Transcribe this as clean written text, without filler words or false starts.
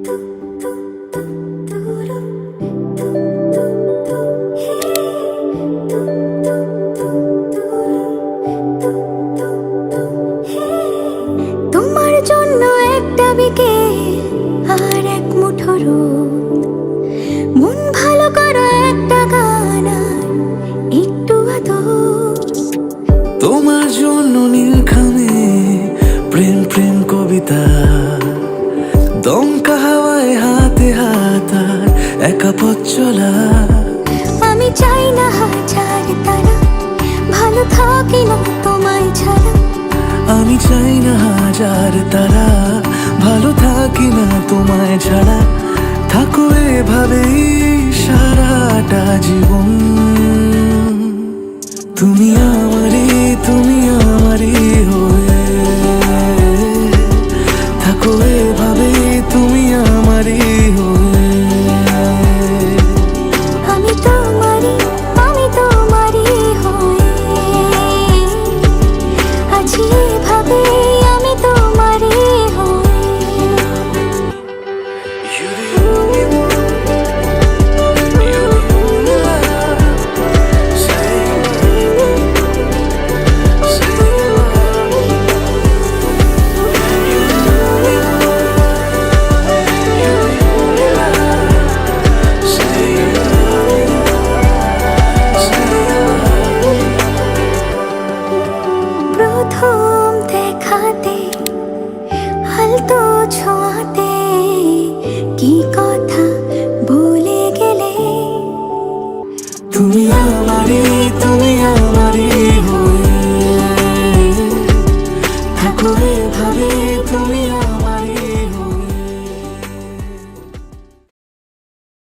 তোমার জন্য একটা বিকেল আর এক মুঠো রোদ, মন ভালো করা একটা গান আর একটু আদর। তোমার জন্য নীলখামে প্রেম প্রেম কবিতা, দমকা হাওয়ায় হাতে হাত আর একা পথ চলা। আমি চাই না হাজার তারা, ভালো থাকি না তোমায় ছাড়া। আমি চাই না হাজার তারা, ভালো থাকি না তোমায় ছাড়া। থাকো এভাবেই সারাটা জীবন, তুমি